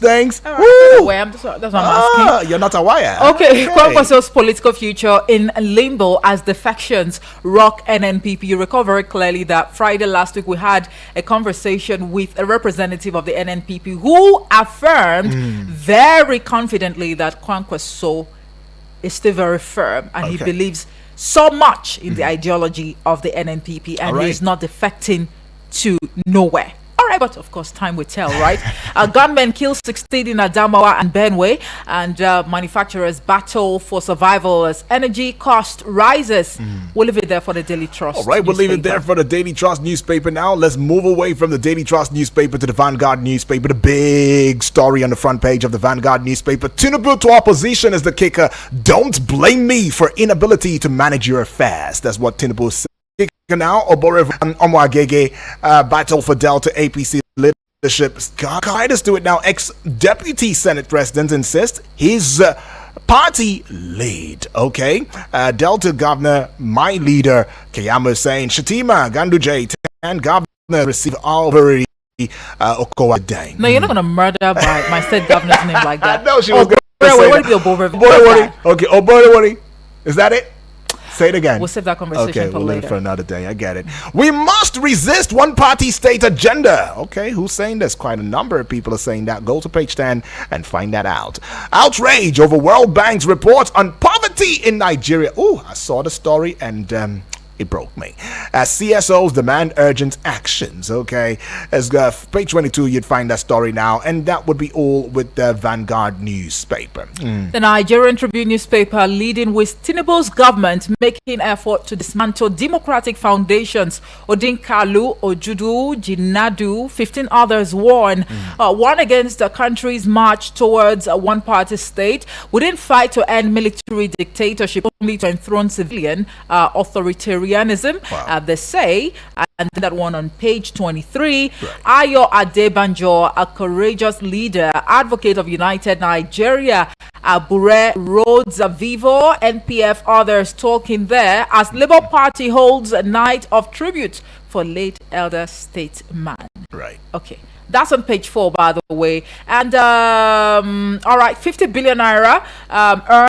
things. That's what I'm asking. You're not aware. Okay. Kwankwaso's political future in limbo as defections rock NNPP. You recall very clearly that Friday last week we had a conversation with a representative of the NNPP who affirmed very confidently that Kwankwaso is still very firm and he believes so much in the ideology of the NNPP and he is not defecting to nowhere. All right, but of course, time will tell, right? Gunmen kill 16 in Adamawa and Benue, and manufacturers battle for survival as energy cost rises. We'll leave it there for the Daily Trust. All right, we'll leave it there for the Daily Trust newspaper now. Let's move away from the Daily Trust newspaper to the Vanguard newspaper. The big story on the front page of the Vanguard newspaper. Tinubu to opposition is the kicker. Don't blame me for inability to manage your affairs. That's what Tinubu said. Now, Obore Omwagege battle for Delta APC leadership. Guide us to it now. Ex-deputy Senate president insists his party lead. Okay, Delta governor, my leader, Keyamo saying Shatima Ganduje and governor receive Albury Okowa Day. No, you're not gonna murder my state governor's name like that. No, she was going to say that. Okay, Obore. Is that it? Say it again. We'll save that conversation for later. We'll leave it for another day. I get it. We must resist one-party state agenda. Okay, who's saying this? Quite a number of people are saying that. Go to page 10 and find that out. Outrage over World Bank's report on poverty in Nigeria. Oh, I saw the story and it broke me. As CSOs demand urgent actions. Okay, as page 22, you'd find that story now, and that would be all with the Vanguard newspaper. The Nigerian Tribune newspaper leading with Tinubu's government making effort to dismantle democratic foundations. Odinkalu, Ojudu, Jinadu, 15 others warn against the country's march towards a one-party state. We didn't fight to end military dictatorship, only to enthrone civilian authoritarianism. They say, and that one on page 23. Ayo Adebanjo, a courageous leader, advocate of United Nigeria. Abure Rhodes Vivo, NPF, others talking there as Labour Party holds a night of tribute for late elder statesman. Right. Okay. That's on page 4, by the way. And all right, 50 billion naira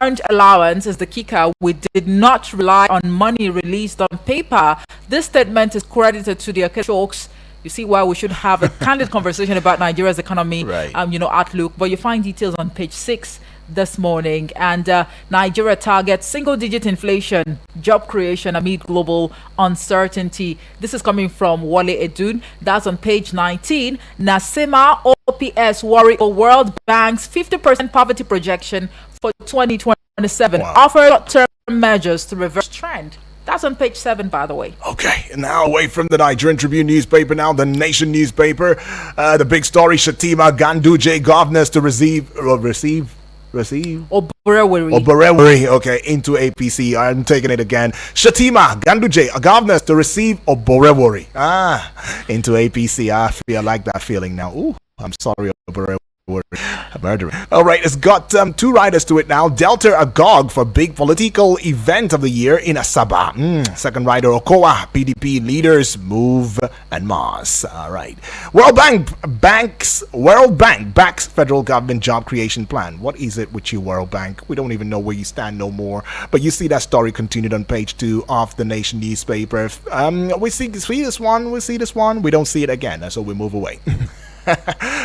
earned allowance is the kicker. We did not rely on money released on paper. This statement is credited to the Okechokes. You see why we should have a candid conversation about Nigeria's economy, outlook. But you find details on page 6 this morning. And Nigeria targets single-digit inflation, job creation amid global uncertainty. This is coming from Wale Edun. That's on page 19. Nasema OPS worry o World Bank's 50% poverty projection for 2027. Offer short-term measures to reverse trend. That's on page 7, by the way. Okay, now away from the Nigerian Tribune newspaper, now the Nation newspaper. The big story, Shatima Ganduje governors to receive Oborewori, okay, into APC. I'm taking it again. Shatima Ganduje governors to receive Oborewori into APC. I feel like that feeling now. Ooh, I'm sorry, Oborewori. Murderer. All right, it's got 2 riders to it now. Delta agog for big political event of the year in Asaba. Second rider, Okowa, PDP leaders move and Mars. All right. World Bank backs federal government job creation plan. What is it with you, World Bank? We don't even know where you stand no more. But you see that story continued on page 2 of the Nation newspaper. We see this one. We don't see it again, so we move away.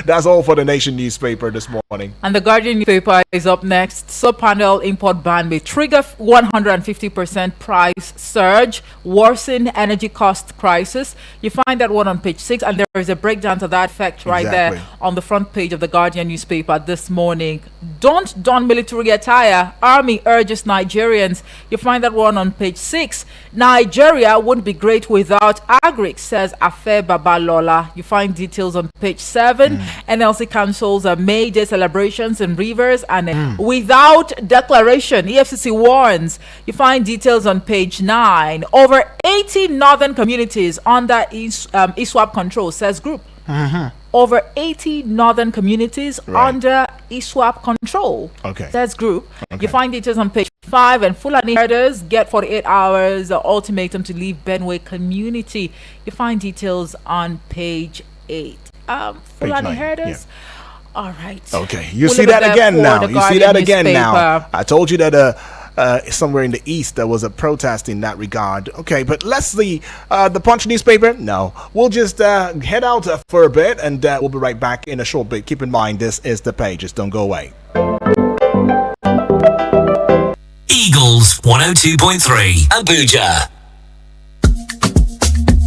That's all for the Nation newspaper this morning. And the Guardian newspaper is up next. Sub-panel import ban may trigger 150% price surge, worsen energy cost crisis. You find that one on page 6, and there is a breakdown to that effect right there on the front page of the Guardian newspaper this morning. Don't don military attire. Army urges Nigerians. You find that one on page 6. Nigeria wouldn't be great without agric, says Afe Babalola. You find details on page 7. NLC cancels May Day celebrations in Rivers and without declaration. EFCC warns. You find details on page 9. Over 80 northern communities under ISWAP control, says group. Over 80 northern communities under ISWAP control. Says group. You find details on page 5. And Fulani herders get 48 hours ultimatum to leave Benue community. You find details on page 8. Fulani herders. All right. Okay, you We'll see leave it that there again for now. the You see Guardian that again now. newspaper. I told you that somewhere in the east there was a protest in that regard. Okay, but let's see the Punch newspaper. No, we'll just head out for a bit, and we'll be right back in a short bit. Keep in mind, this is the Pages. Don't go away. Eagles 102.3 Abuja.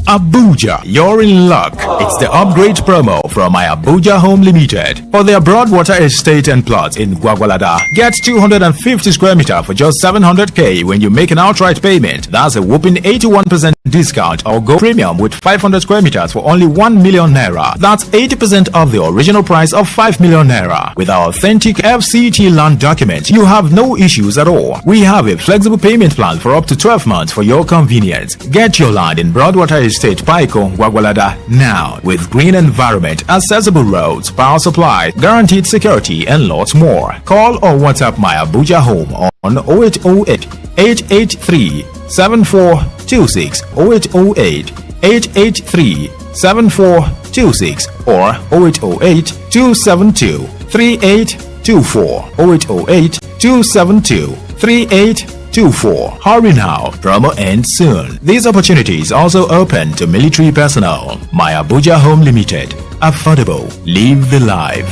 Abuja, you're in luck. It's the upgrade promo from my Abuja Home Limited. For their Broadwater estate and plots in Gwagwalada, get 250 square meter for just 700k when you make an outright payment. That's a whopping 81% discount, or go premium with 500 square meters for only 1 million naira. That's 80% of the original price of 5 million naira. With our authentic FCT land document, you have no issues at all. We have a flexible payment plan for up to 12 months for your convenience. Get your land in Broadwater Estate, Paiko, Gwagwalada now, with green environment, accessible roads, power supply, guaranteed security, and lots more. Call or WhatsApp my Abuja Home on 0808 883 7426, 0808 883 7426, or 0808 272 3824, 0808 272 3824. Hurry now, promo ends soon. These opportunities also open to military personnel. My Abuja Home Limited. Affordable. Live the life.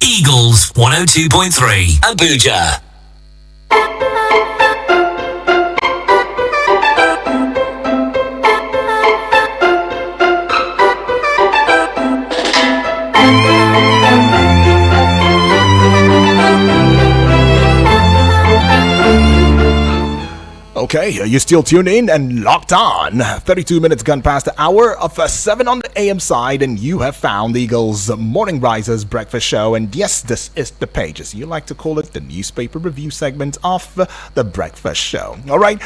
Eagles 102.3 Abuja. Okay, you're still tuned in and locked on. 32 minutes gone past the hour of 7 on the AM side, and you have found the Eagles Morning Risers Breakfast Show. And yes, this is the Pages. You like to call it the newspaper review segment of the Breakfast Show. All right,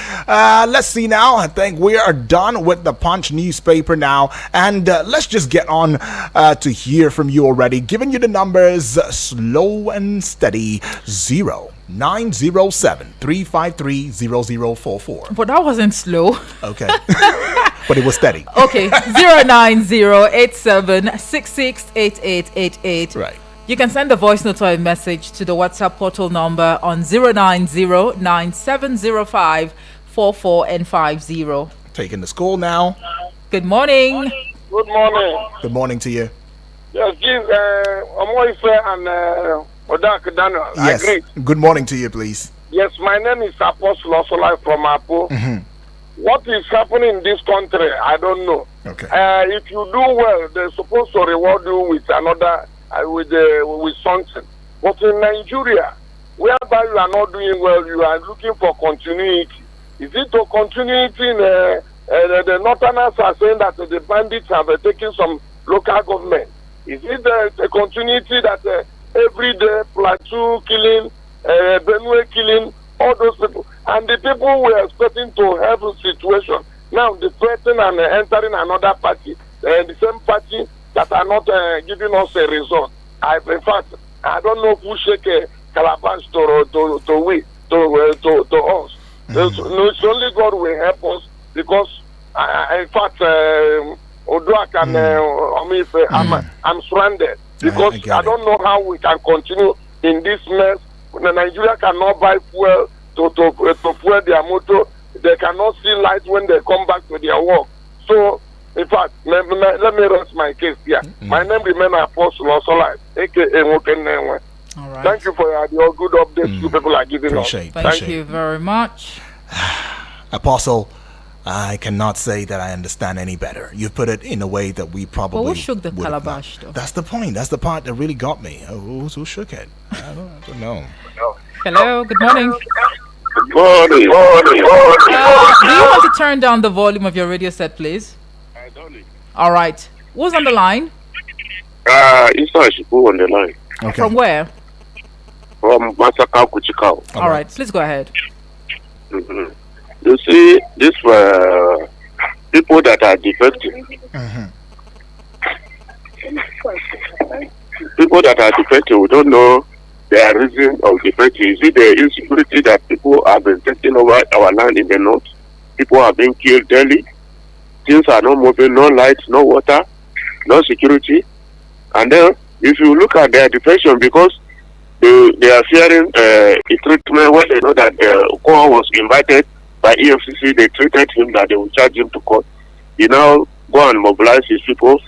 let's see now. I think we are done with the Punch newspaper now, and let's just get on to hear from you already. Giving you the numbers slow and steady. 0907-353-0044. But that wasn't slow. Okay. But it was steady. Okay. 09087668888. Right. You can send a voice note or a message to the WhatsApp portal number on 090970544 and 50. Taking the school now. Good morning. Good morning. Good morning to you. Yes, give Omoife and Odak Daniel. Yes. I agree. Good morning to you, please. Yes, my name is Apostle Osolai from Apo. Mm-hmm. What is happening in this country, I don't know. Okay. If you do well, they're supposed to reward you with another, with something. But in Nigeria, whereby you are not doing well, you are looking for continuity. Is it a continuity in the Northerners are saying that the bandits have taken some local government? Is it a continuity that every day Plateau killing, Benue killing, all those people, and the people were expecting to have a situation. Now they threaten and entering another party, the same party that are not giving us a result. In fact, I don't know who shake a calabash to us. It's only God will help us, because in fact, Oduak and I'm surrounded, because I don't know how we can continue in this mess. Nigeria cannot buy fuel to fuel their motor. They cannot see light when they come back to their work. So, in fact, let me rest my case here. My name remains Apostle Osolai, a.k.a. Mokenenwe. All right. Thank you for your good updates you people are giving us. Thank you very much. Apostle, I cannot say that I understand any better. You put it in a way that we probably. But who shook the would have calabash, not. though? That's the point. That's the part that really got me. Who shook it? I don't know. Hello, good morning. Morning. Do you want to turn down the volume of your radio set, please? I don't know. All right. Who's on the line? Isa Shipu on the line. Okay. From where? From Masaka Kuchikau. All right. Please go ahead. Mm-hmm. You see, these were people that are defective. Mm-hmm. People that are defective, we don't know their reason of defective. Is it the insecurity that people have been taking over our land in the north? People are being killed daily. Things are not moving, no lights, no water, no security. And then, if you look at their defection, because they are fearing a treatment when they know that Okowa was invited by EFCC, they treated him that they will charge him to court. He now go and mobilize his people,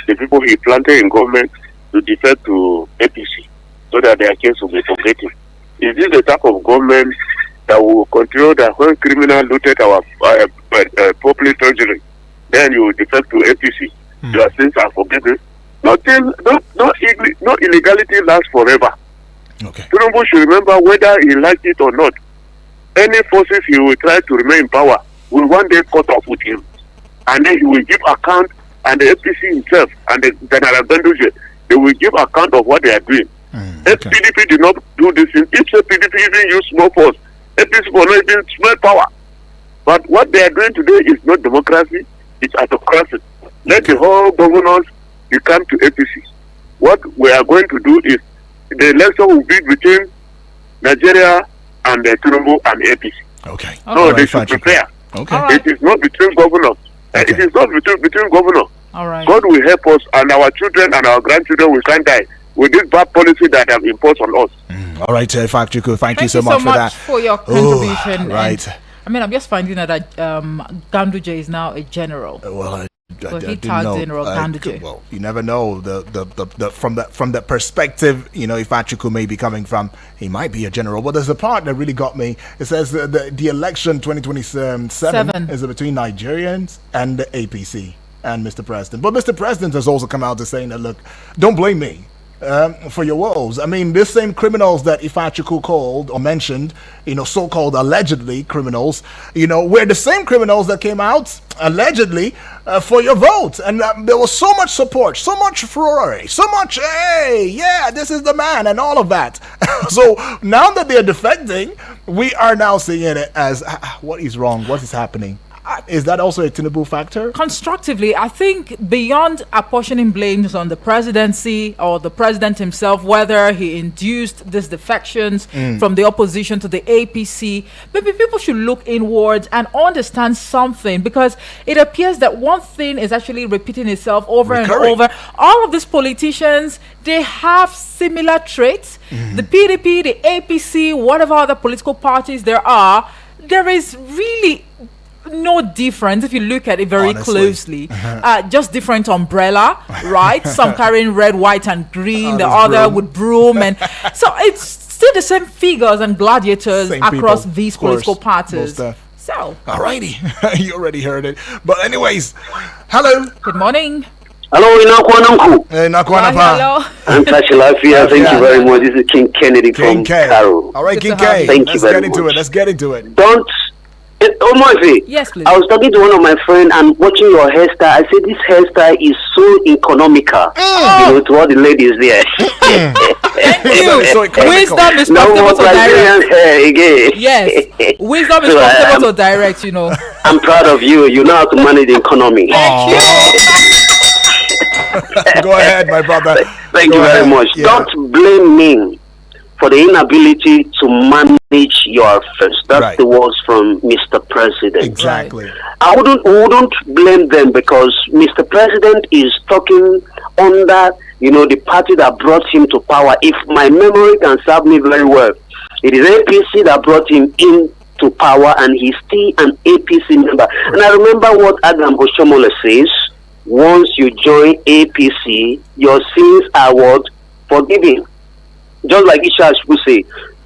the people he planted in government, to defect to APC, so that their case will be forgotten. Is this the type of government that will continue that when criminals looted our public treasury, then you will defect to APC? Your sins are forgiven. No illegality lasts forever. Okay. Tinubu should remember, whether he likes it or not, any forces he will try to remain in power will one day cut off with him. And then he will give account, and the APC himself and the General Ganduje, they will give account of what they are doing. If PDP did not do this thing, if the PDP even use small force, APC will not even small power. But what they are doing today is not democracy, it's autocracy. Let the whole governors become to APC. What we are going to do is, the election will be between Nigeria and the Tinubu and APC. Okay. So they should prepare. Okay. All right. It is not between governors. Okay. It is not between governors. All right. God will help us, and our children and our grandchildren will can't die with this bad policy that have imposed on us. All right, Fakchuku, thank you so Thank much for that. for your contribution. Right. And, I mean, I'm just finding out that Ganduje is now a general. Well, I Well, he didn't tagged know. General Ganduje. Well, you never know from the perspective, if Achuku may be coming from, he might be a general. But there's a part that really got me. It says the election 2027 is between Nigerians and the APC and Mr. President. But Mr. President has also come out to saying that, look, don't blame me for your woes. I mean, these same criminals that Ifeachukwu called or mentioned, so-called allegedly criminals, were the same criminals that came out allegedly for your vote. And there was so much support, so much furore, so much, hey, yeah, this is the man and all of that. So now that they're defecting, we are now seeing it as, what is wrong? What is happening? Is that also a Tinubu factor? Constructively, I think beyond apportioning blames on the presidency or the president himself, whether he induced these defections from the opposition to the APC, maybe people should look inwards and understand something, because it appears that one thing is actually repeating itself over and over. All of these politicians, they have similar traits. The PDP, the APC, whatever other political parties there are, there is really no difference if you look at it very closely. Just different umbrella, right? Some carrying red, white, and green. The other with broom, and so it's still the same figures and gladiators across these political parties. So, alrighty, you already heard it. But anyways, hello. Good morning. Hello, Inakwananku. Hello. I'm Tashilafia. Thank you very much. This is King Kennedy from Carol. All right, King K. Thank you very much. Let's get into it. Yes, please. I was talking to one of my friends and watching your hairstyle. I said this hairstyle is so economical. To all the ladies there. Thank you. So Wisdom is No more possible to direct. hair again. Yes. Wisdom is possible to direct, I'm proud of you. You know how to manage the economy. Go ahead, my brother. Thank you very much. Yeah. Don't blame me for the inability to manage your affairs. That's the words from Mr. President. Exactly. I wouldn't blame them, because Mr. President is talking under, the party that brought him to power. If my memory can serve me very well, it is APC that brought him into power, and he's still an APC member. And I remember what Adam Oshomole says: once you join APC, your sins are what? Forgiven. Just like Isha would say,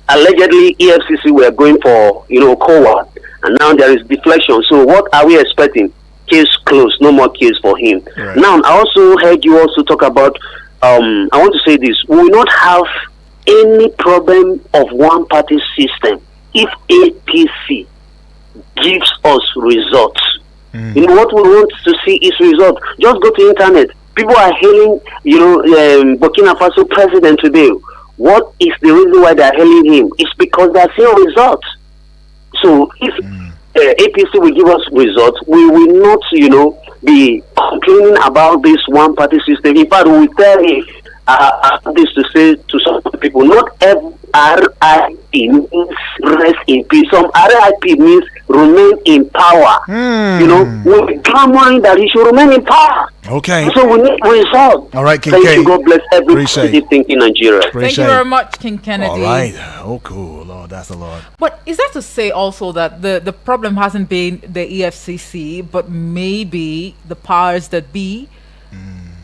allegedly EFCC were going for, Okowa, and now there is deflection. So what are we expecting? Case closed, no more case for him. Right. Now, I also heard you also talk about, I want to say this, we will not have any problem of one-party system if APC gives us results. What we want to see is results. Just go to internet. People are hailing, Burkina Faso president today. What is the reason why they are hailing him? It's because they are seeing results. So if APC will give us results, we will not, be complaining about this one-party system. In fact, we will tell this to say to some people, not means rest in peace. Some RIP means remain in power. You know, we're clamoring that he should remain in power. Okay. So we need result. All right, King Thank K. you. God bless everybody Appreciate. thinking in Nigeria. Thank you very much, King Kennedy. All right. Oh, cool. Lord, that's a lot. But is that to say also that the problem hasn't been the EFCC, but maybe the powers that be?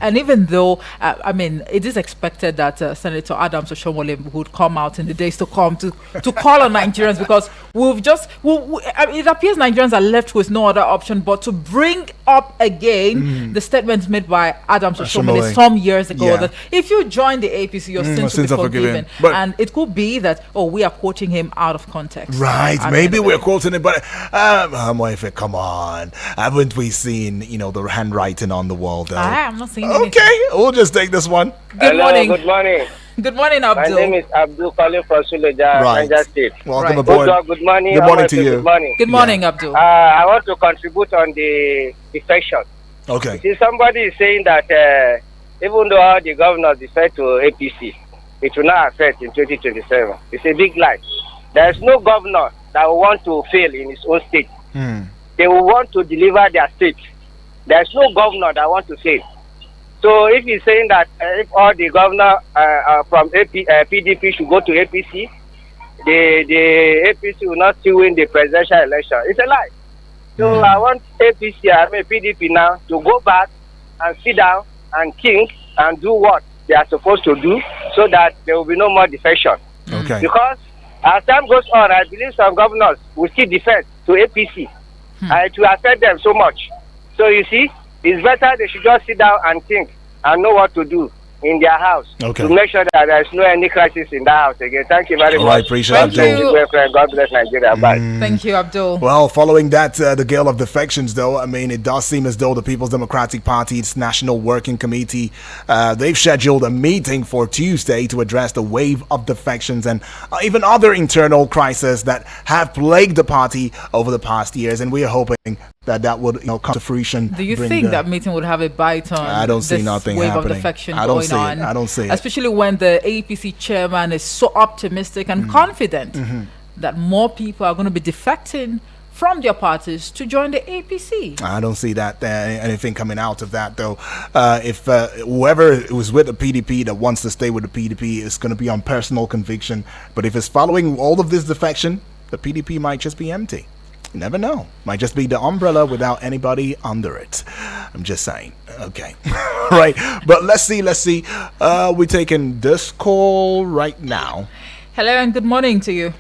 And even though, I mean, it is expected that Senator Adams Oshomole would come out in the days to come to call on Nigerians, because it appears Nigerians are left with no other option but to bring up again the statements made by Adams Oshomole some years ago that if you join the APC, your sins will be forgiven. And it could be that, we are quoting him out of context. Right, maybe we're quoting it, but come on. Haven't we seen, the handwriting on the wall, though? I'm not saying anything. Okay, we'll just take this one. Good morning. Good morning. Good morning, Abdul. My name is Abdul calling from Suleja, Niger State. Welcome aboard. Good morning. Good morning to you. Good morning. Good morning, Abdul. I want to contribute on the defection. Okay. See, somebody is saying that even though all the governors defect to APC, it will not affect in 2027. It's a big lie. There is no governor that will want to fail in his own state. They will want to deliver their state. There is no governor that wants to fail. So if he's saying that if all the governor from PDP should go to APC, the APC will not still win the presidential election. It's a lie. So I want PDP now to go back and sit down and think and do what they are supposed to do, so that there will be no more defection. Okay. Because as time goes on, I believe some governors will still defect to APC. And it will affect them so much. So you see, it's better they should just sit down and think and know what to do in their house to make sure that there is no any crisis in that house again. Thank you very much. I appreciate it. God bless Nigeria. Bye. Thank you, Abdul. Well, following that, the gale of defections, though, I mean, it does seem as though the People's Democratic Party's National Working Committee, they've scheduled a meeting for Tuesday to address the wave of defections and even other internal crises that have plagued the party over the past years. And we are hoping that would come to fruition. Do you think that meeting would have a bite on I don't see this nothing wave happening. of defection I don't going see on? it. I don't see it. Especially when the APC chairman is so optimistic and confident that more people are going to be defecting from their parties to join the APC. I don't see that anything coming out of that, though. If whoever was with the PDP that wants to stay with the PDP is going to be on personal conviction, but if it's following all of this defection, the PDP might just be empty. You never know. Might just be the umbrella without anybody under it. I'm just saying. Okay. Right. But let's see. We're taking this call right now. Hello and good morning to you.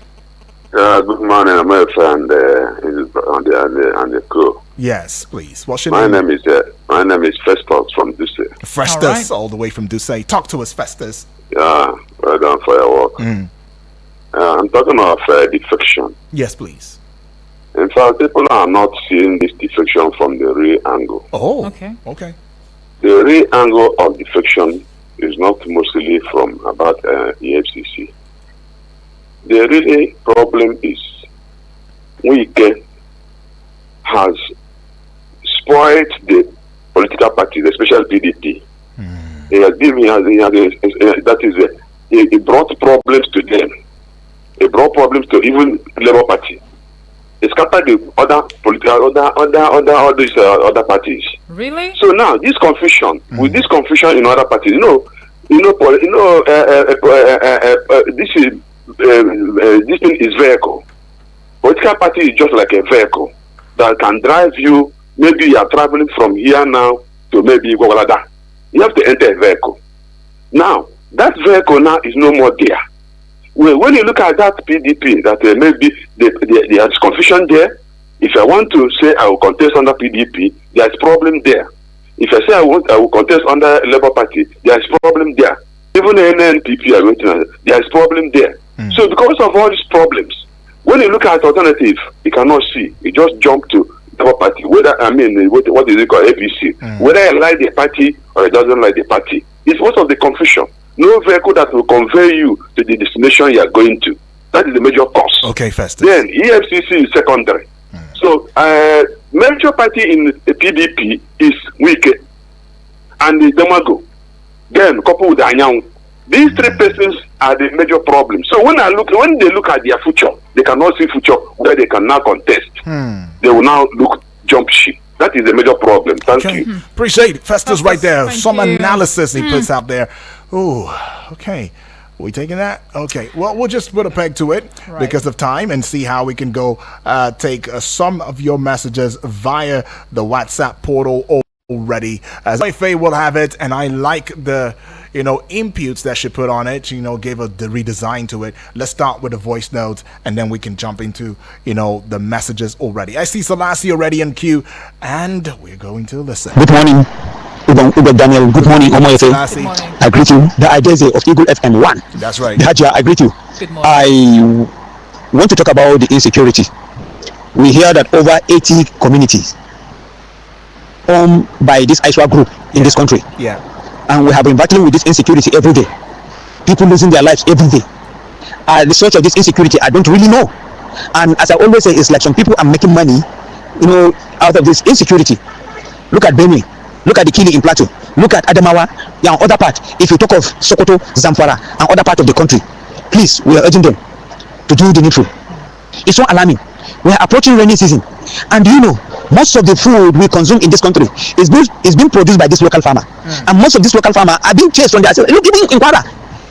Good morning, America, and the crew. Yes, please. What's your My name? name is Festus from Duce. Festus, all the way from Duce. Talk to us, Festus. Yeah, well done for your work. I'm talking about defection. Yes, please. In fact, people are not seeing this defection from the real angle. Oh, okay. The real angle of defection is not mostly from about EFCC. The really problem is Wike has spoiled the political parties, especially PDP. He brought problems to them. He brought problems to even Labour Party. He scattered the other parties. Really? So now this confusion, with this confusion in other parties, this thing is vehicle. Political party is just like a vehicle that can drive you. Maybe you are traveling from here now to maybe Gwagwalada. You have to enter a vehicle. Now that vehicle now is no more there. Well, when you look at that PDP, that maybe there is confusion there. If I want to say I will contest under PDP, there is problem there. If I say I will contest under Labour Party, there is problem there. Even NNPP are going to, there is problem there. So because of all these problems, when you look at alternative, you cannot see. You just jump to Labour Party. What is it called, APC? Whether I like the party or I doesn't like the party. It's most of the confusion. No vehicle that will convey you to the destination you are going to. That is the major cause. Okay, Festus. Then EFCC is secondary. So major party in the PDP is Wike and the Demago. Then coupled with Anyang. These three persons are the major problems. So when they look at their future, they cannot see future where they can now contest. They will now jump ship. That is the major problem. Thank you. Appreciate it. Festus right there. Thank Some you. analysis he puts out there. Ooh, okay. We taking that? Okay. Well, we'll just put a peg to it because of time and see how we can go take some of your messages via the WhatsApp portal already. As Faye will have it, and I like the inputs that she put on it. Gave the redesign to it. Let's start with the voice notes, and then we can jump into the messages already. I see Selassie already in queue, and we're going to listen. Good morning, Ugo Daniel. Good morning, Omoyefe. Selassie. I greet you. The Ideze of Eagle FM 1. That's right. The Hajia, I greet you. Good morning. I want to talk about the insecurity. We hear that over 80 communities owned by this ISWA group in this country. Yeah. And we have been battling with this insecurity every day. People losing their lives every day. The source of this insecurity, I don't really know. And as I always say, it's like some people are making money, out of this insecurity. Look at Benue. Look at the killing in Plateau. Look at Adamawa and other part. If you talk of Sokoto, Zamfara, and other part of the country, please, we are urging them to do the needful. It's so alarming. We are approaching rainy season, and most of the food we consume in this country is being produced by this local farmer, and most of these local farmers are being chased from their. Look, even in Kwara,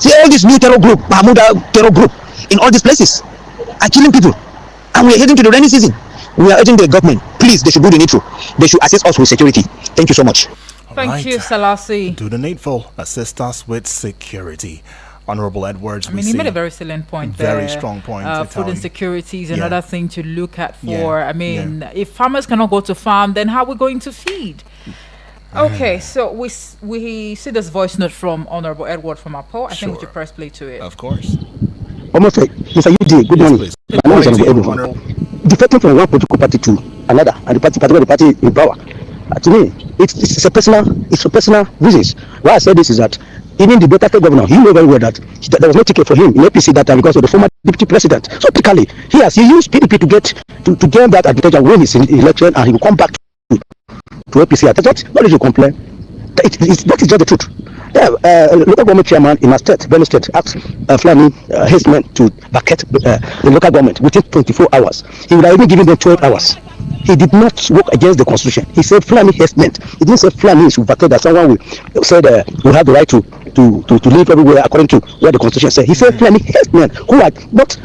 see all this new terror group, Mahmuda terror group, in all these places, are killing people, and we are heading to the rainy season. We are urging the government, please, they should do the needful. They should assist us with security. Thank you so much. Thank you, Selassie. Do the needful. Assist us with security. Honorable Edwards. I mean, he made a very salient point there. Very strong point. Food insecurity is another thing to look at for. I mean, if farmers cannot go to farm, then how are we going to feed? Okay, so we see this voice note from Honorable Edward from Apo. I think we should press play to it. Of course. Almost like Mr. UD, good morning. My name is Honorable Edward. Defecting from one political party to another, and the party in power. To me, it's a personal reasons. Why I say this is that even the Delta State governor, he knew very well that there was no ticket for him in APC that time because of the former deputy president. So typically, he used PDP to gain that advantage and win his election, and he will come back to APC. That's not to complain. That is just the truth. Local government chairman in our state, Benue State, asked Fulani herdsmen to vacate the local government within 24 hours. He would have even given them 12 hours. He did not work against the constitution. He said Fulani herdsmen. He didn't say Fulani should vacate, that someone said we have the right to live everywhere according to what the constitution said. He said Fulani herdsmen who are not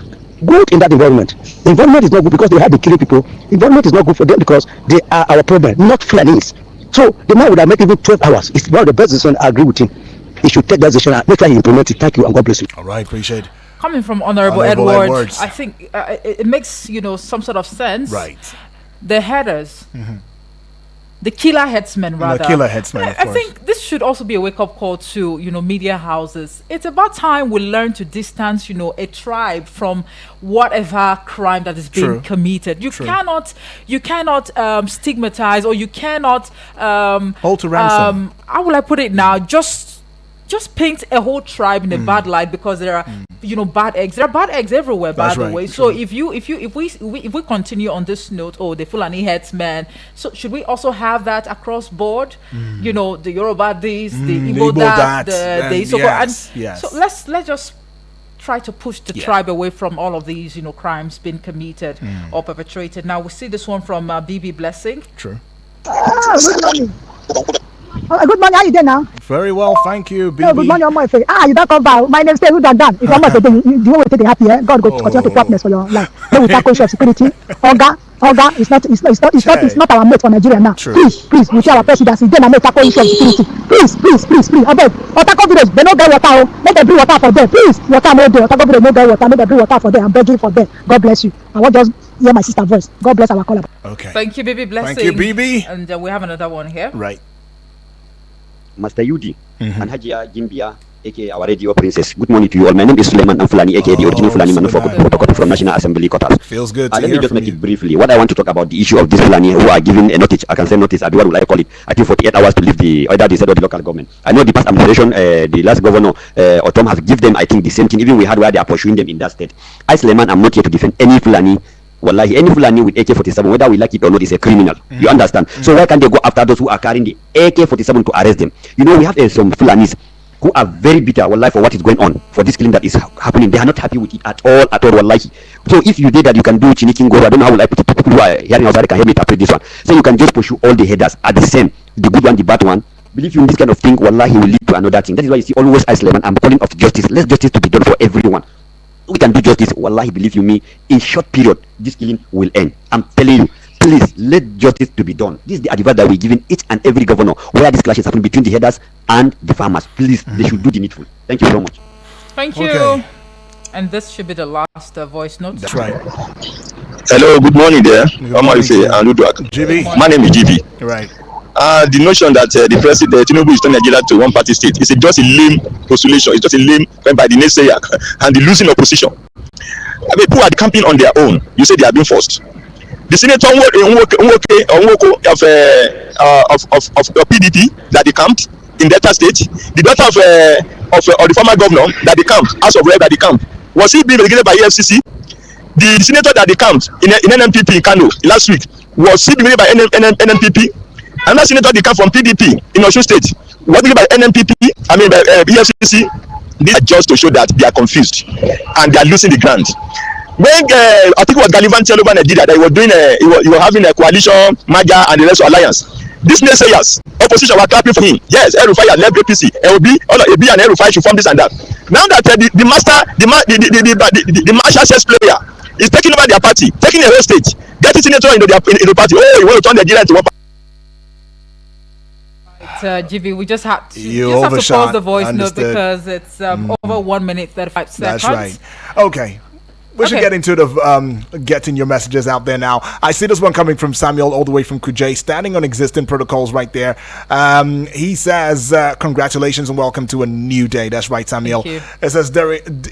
good in that environment. The environment is not good because they have been killing people. The environment is not good for them because they are our problem, not Fulanis. So the man would have made even 12 hours. It's one of the best decisions. I agree with him. He should take that decision and make sure he implement it. Thank you and God bless you. All right, appreciate it. Coming from Honorable Edwards, I think it makes some sort of sense. Right. The headers, the killer headsmen, rather. The killer headsmen. I think this should also be a wake-up call to media houses. It's about time we learn to distance a tribe from whatever crime that is being committed. You cannot stigmatize, or you cannot hold to ransom. How will I put it now? Just paint a whole tribe in a bad light because there are bad eggs. There are bad eggs everywhere, by the way. So if we continue on this note, the Fulani headsmen, so should we also have that across board? The Yoruba this, the Igbo that, the Isoko, yes. So let's just try to push the tribe away from all of these crimes being committed or perpetrated. Now we see this one from BB Blessing. True. Good morning. Good morning. How you doing now? Very well, thank you, BB. Good morning, my friend. You don't come back. My name is Tehu Dandan. If I'm not saying, you want to take happy, God go continue to promise for your life. Then we tackle issue of security. Oga, it's not our mate for Nigeria now. True. Please, we share our presidency. Then I make tackle issue of security. Please. I beg. Otako village, they no get water. Make them bring water for them. Please, water no dey. Otako village no get water. Make them bring water for them. I'm begging for them. God bless you. I want just hear my sister's voice. God bless our caller. Okay. Thank you, BB Blessing. Thank you, BB. And we have another one here. Right. Master Yudi and Hajia Jimbia, aka our radio princess. Good morning to you all. My name is Suleiman Amfulani, aka the original Fulani man from National Assembly quarters. Feels good to Let hear me just from make it briefly. What I want to talk about the issue of this Fulani who are given a notice. I can say notice. What will I call it? I think 48 hours to leave either the side of the local government. I know the past administration, the last governor, Otom has given them, I think, the same thing. Even we had where they are pursuing them in that state. I, Suleiman, am not here to defend any Fulani. Wallahi, any Fulani with AK-47, whether we like it or not, is a criminal. You understand? So why can't they go after those who are carrying the AK-47 to arrest them? We have some Fulanis who are very bitter, wallahi, for what is going on, for this killing that is happening. They are not happy with it at all, wallahi. So if you did that, you can do Chinikin Go. I don't know how will I put it. People who are hearing outside can help me interpret this one. So you can just pursue all the headers at the same, the good one, the bad one. Believe you in this kind of thing, wallahi, will lead to another thing. That is why you see always Iceland. I'm calling of justice. Let justice to be done for everyone. We can do justice. Wallahi, believe you me, in short period, this killing will end. I'm telling you. Please let justice to be done. This is the advice that we're giving each and every governor where this clashes happen between the headers and the farmers. Please, they should do the needful. Thank you so much. Thank you. Okay. And this should be the last voice note. That's right. Hello, good morning there. Good morning, GB. My name is GB. Right. The notion that the president Tinubu is turning Nigeria to one party state is just a lame postulation. It's just a lame claim by the naysayer and the losing opposition. I mean, people are camping on their own. You say they are being forced. The senator of PDP that they camped in Delta State, the daughter of the former governor that they camped, House of Rep that they camped, was he being regulated by EFCC? The senator that they camped in NNPP in Kano last week, was he being regulated by NNPP? Another senator they camped from PDP in Osun State was regulated by NNPP, by EFCC. This is just to show that they are confused and they are losing the ground. When I think it was gallivanting all over Nigeria that he was doing, he was having a coalition, Maja and the rest of alliance. These naysayers, opposition were clapping for him. Yes, El-Rufai has left APC. AB and El-Rufai should form this and that. Now that the martial chess player is taking over their party, taking a whole state, getting senator into the party. Oh, you want to turn Nigeria into one party. GB, we just have to pause the voice note because it's over 1 minute 35 seconds. That's right. Okay. We should get into the getting your messages out there now. I see this one coming from Samuel all the way from Kuje, standing on existing protocols right there. He says, congratulations and welcome to a new day. That's right, Samuel. It says,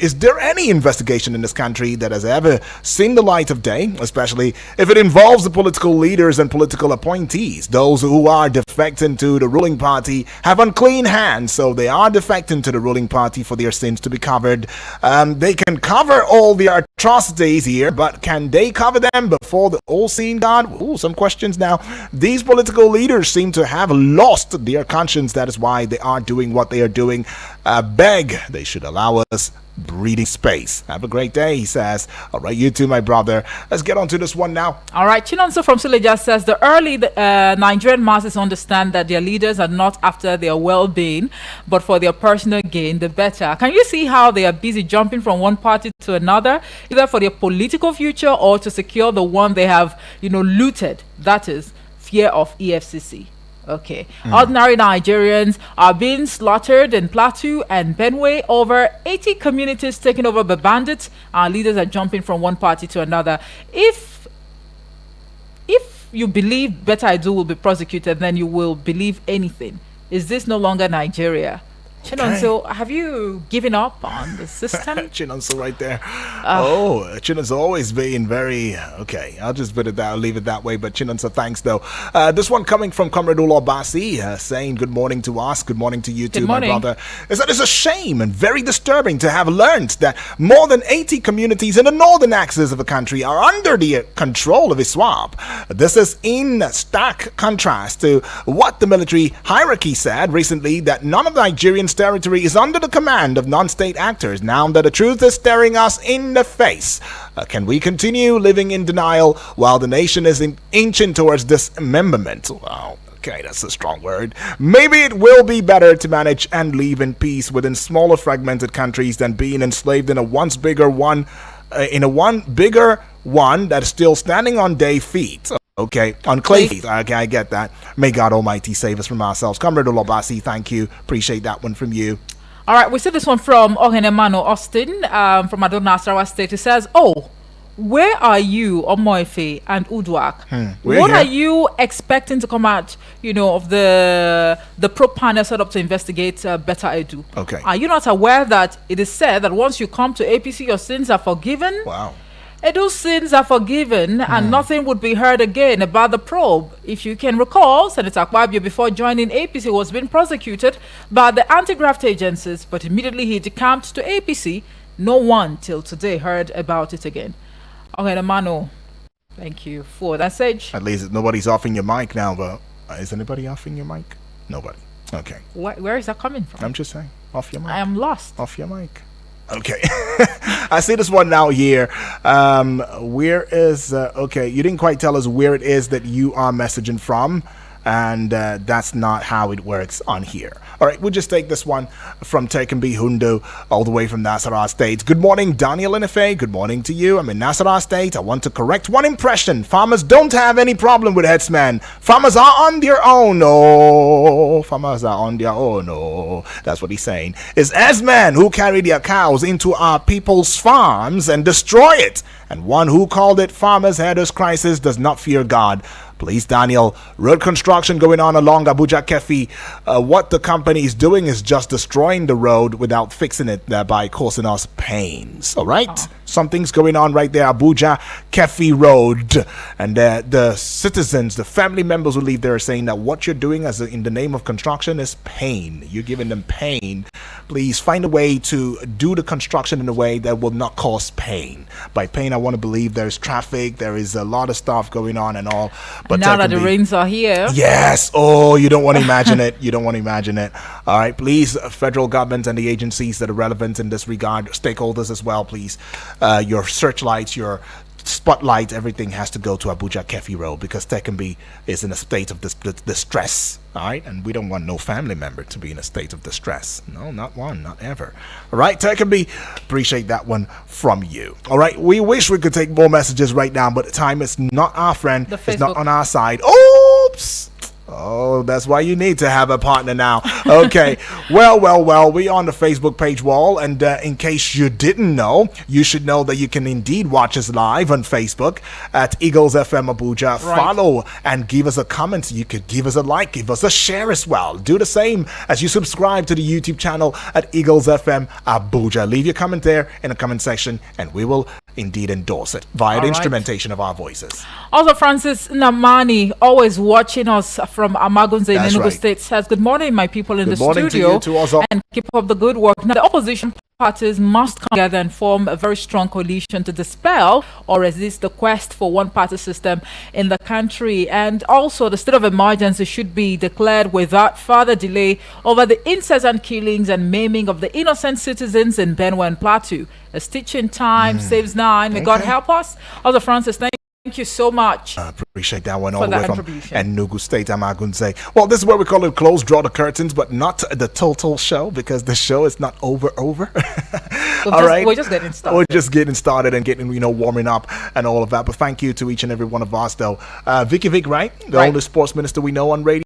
is there any investigation in this country that has ever seen the light of day, especially if it involves the political leaders and political appointees? Those who are defecting to the ruling party have unclean hands, so they are defecting to the ruling party for their sins to be covered. They can cover all their atrocities here, but can they cover them before the all-seeing God? Ooh, some questions now. These political leaders seem to have lost their conscience. That is why they are doing what they are doing. Beg they should allow us breathing space. Have a great day, he says. All right, you too, my brother. Let's get on to this one now. All right, Chinonso from Suleja says the early Nigerian masses understand that their leaders are not after their well-being, but for their personal gain, the better. Can you see how they are busy jumping from one party to another, either for their political future or to secure the one they have, looted? That is fear of EFCC. Okay. Ordinary Nigerians are being slaughtered in Plateau and Benue. Over 80 communities taken over by bandits. Our leaders are jumping from one party to another. If you believe Better I Do will be prosecuted, then you will believe anything. Is this no longer Nigeria? Chinonso, have you given up on the system? Chinonso right there. Chinonso always being very okay. I'll just put it that, I'll leave it that way. But Chinonso, thanks though. This one coming from Comrade Ulobasi, saying good morning to us. Good morning to you too, my brother. Is that it's a shame and very disturbing to have learned that more than 80 communities in the northern axis of the country are under the control of ISWAP. This is in stark contrast to what the military hierarchy said recently, that none of Nigerians' territory is under the command of non-state actors. Now that the truth is staring us in the face, can we continue living in denial while the nation is inching towards dismemberment? Wow. Okay, that's a strong word. Maybe it will be better to manage and live in peace within smaller fragmented countries than being enslaved in a once bigger one, bigger one that is still standing on their feet. Okay, on clay feet. Okay, I get that. May God Almighty save us from ourselves. Comrade Olobasi, thank you. Appreciate that one from you. All right, we see this one from Ohenemano Austin from Adona, Sarawak State. It says, where are you, Omoefe and Uduak? What are you expecting to come out, of the probe panel set up to investigate Better Edu? Okay. Are you not aware that it is said that once you come to APC, your sins are forgiven? Wow. Edo's sins are forgiven and nothing would be heard again about the probe. If you can recall, Senator Akpabio, before joining APC, was being prosecuted by the anti-graft agencies, but immediately he decamped to APC. No one till today heard about it again. Okay, Mano, thank you for that message. At least nobody's offing your mic now, but is anybody offing your mic? Nobody. Okay. Where is that coming from? I'm just saying. Off your mic. I am lost. Off your mic. Okay. I see this one now here. Where is... okay, you didn't quite tell us where it is that you are messaging from. And that's not how it works on here. All right, we'll just take this one from Tekenbi Hundu, all the way from Nasarawa State. Good morning, Daniel Inefe. Good morning to you. I'm in Nasarawa State. I want to correct one impression. Farmers don't have any problem with headsmen. Farmers are on their own. No, farmers are on their own. No, that's what he's saying. It's headsmen who carry their cows into our people's farms and destroy it. And one who called it farmers' headers crisis does not fear God. Please, Daniel, road construction going on along Abuja Kefi. What the company is doing is just destroying the road without fixing it, thereby causing us pains. All right? Something's going on right there, Abuja Kefi Road. And the citizens, the family members who live there are saying that what you're doing in the name of construction is pain. You're giving them pain. Please find a way to do the construction in a way that will not cause pain. By pain, I want to believe there's traffic, there is a lot of stuff going on and all. But now that the rains are here. Yes. Oh, you don't want to imagine it. You don't want to imagine it. All right. Please, federal government and the agencies that are relevant in this regard, stakeholders as well, please. Your searchlights, your spotlight, everything has to go to Abuja Kefi Road because Tekenbi is in a state of distress. All right. And we don't want no family member to be in a state of distress. No, not one, not ever. All right. Tekenbi, appreciate that one from you. All right. We wish we could take more messages right now, but time is not our friend. It's not on our side. Oops. Oh, that's why you need to have a partner now. Okay. Well, we on the Facebook page wall. And in case you didn't know, you should know that you can indeed watch us live on Facebook at Eagles FM Abuja. Right. Follow and give us a comment. You could give us a like, give us a share as well. Do the same as you subscribe to the YouTube channel at Eagles FM Abuja. Leave your comment there in the comment section and we will indeed endorse it via the instrumentation of our voices. Also, Francis Namani, always watching us from Amagunze in Enugu State, says, good morning, my people in the studio, to you too, and keep up the good work. Now, the opposition parties must come together and form a very strong coalition to dispel or resist the quest for one-party system in the country. And also, the state of emergency should be declared without further delay over the incessant killings and maiming of the innocent citizens in Benue and Plateau. A stitch in time saves nine. May God help us. Also, Francis, thank you so much. I appreciate that one all the way from Enugu State, Amagunze. Well, this is where we call it close, draw the curtains, but not the total show because the show is not over. We're just getting started. We're just getting started and getting, warming up and all of that. But thank you to each and every one of us, though. Vicky Vic, right? The oldest sports minister we know on radio.